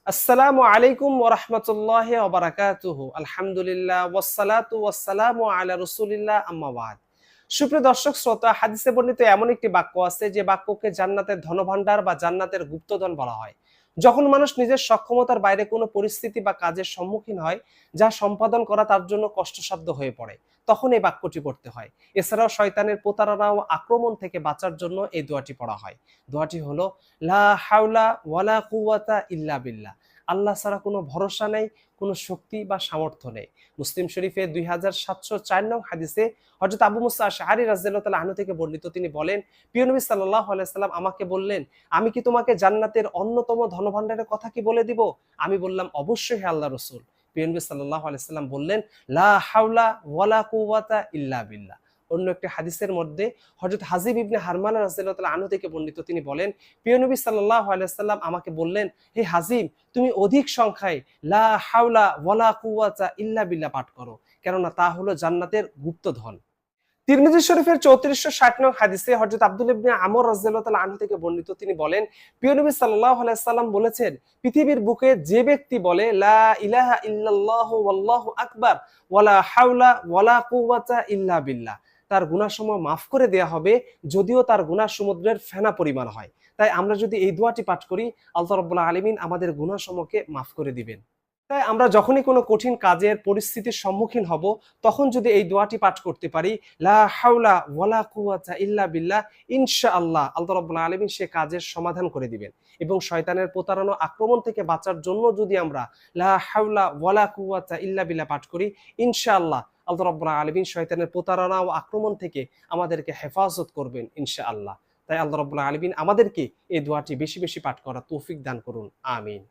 আসসালামু আলাইকুম ওয়া রাহমাতুল্লাহি ওয়া বারাকাতুহু। আলহামদুলিল্লাহ ওয়াসসালাতু ওয়াসসালামু আলা রাসূলিল্লাহ আম্মা বাদ। সুপ্রিয় দর্শক শ্রোতা, হাদিসে বর্ণিত এমন একটি বাক্য আছে যে বাক্যকে জান্নাতের ধনভাণ্ডার বা জান্নাতের গুপ্তধন বলা হয়। যখন মানুষ নিজের সক্ষমতার বাইরে কোনো পরিস্থিতি বা কাজের সম্মুখীন হয় যা সম্পাদন করা তার জন্য কষ্টসাধ্য হয়ে পড়ে, তখন এই বাক্যটি পড়তে হয়। এছাড়াও শয়তানের প্রতারণা ও আক্রমণ থেকে বাঁচার জন্য এই দোয়াটি পড়া হয়। দোয়াটি হলো লা হাওলা ওয়ালা কুওয়াতা ইল্লা বিল্লাহ। আল্লাহ ছাড়া কোনো ভরসা নেই, কোনো শক্তি বা সামর্থ্য নেই। মুসলিম শরীফে 2704 নং হাদিসে হযরত আবু মুসা আশআরী রাদিয়াল্লাহু তাআলা আনহু থেকে বর্ণিত, তিনি বলেন, প্রিয় নবী সাল্লাল্লাহু আলাইহি সাল্লাম আমাকে বললেন, আমি কি তোমাকে জান্নাতের অন্যতম ধনভাণ্ডারের কথা কি বলে দিব? আমি বললাম, অবশ্যই হে আল্লাহর রাসূল। প্রিয় নবী সাল্লাল্লাহু আলাইহি সাল্লাম বললেন, লা হাওলা ওয়ালা কুওয়াতা ইল্লা বিল্লাহ। অন্য একটি হাদিসের মধ্যে হযরত হাজিব ইবনে হারমানা রাদিয়াল্লাহু তাআলা আনহু থেকে বর্ণিত, তিনি বলেন, প্রিয় নবী সাল্লাল্লাহু আলাইহি সাল্লাম আমাকে বললেন, হে হাজিব, তুমি অধিক সংখ্যায় লা হাওলা ওয়ালা কুওয়াতা ইল্লা বিল্লাহ পাঠ করো, কেননা তা হলো জান্নাতের গুপ্তধন। তিরমিজি শরীফের 3460 নং হাদিসে হযরত আব্দুল্লাহ ইবনে আমর রাদিয়াল্লাহু তাআলা আনহু থেকে বর্ণিত, তিনি বলেন, প্রিয় নবী সাল্লাল্লাহু আলাইহি সাল্লাম বলেছেন, পৃথিবীর বুকে যে ব্যক্তি বলে লা ইলাহা ইল্লাল্লাহু ওয়াল্লাহু আকবার ওয়ালা হাওলা ওয়ালা কুওয়াতা ইল্লা বিল্লাহ, তার গুনাহসমূহ মাফ করে দেয়া হবে, যদিও তার গুনাহ সমুদ্রের ফেনা পরিমাণ হয়। তাই আমরা যদি এই দোয়াটি পাঠ করি, আল্লাহ রাব্বুল আলামিন আমাদের গুনাহসমূহকে মাফ করে দিবেন। তাই আমরা যখনই কোনো কঠিন কাজের পরিস্থিতির সম্মুখীন হব, তখন যদি এই দোয়াটি পাঠ করতে পারি, লা হাওলা ওয়ালা কুওয়াতা ইল্লা বিল্লাহ, ইনশাআল্লাহ আল্লাহ রাব্বুল আলামিন সে কাজের সমাধান করে দিবেন। এবং শয়তানের প্রতারণা আক্রমণ থেকে বাঁচার জন্য যদি আমরা লা হাওলা ওয়ালা কুওয়াতা ইল্লা বিল্লাহ পাঠ করি, ইনশাআল্লাহ আল্লাহ রাব্বুল আলামিন শয়তানের প্রতারণা ও আক্রমণ থেকে আমাদেরকে হেফাজত করবেন ইনশাআল্লাহ। তাই আল্লাহ রাব্বুল আলামিন আমাদেরকে এই দোয়াটি বেশি বেশি পাঠ করার তৌফিক দান করুন। আমিন।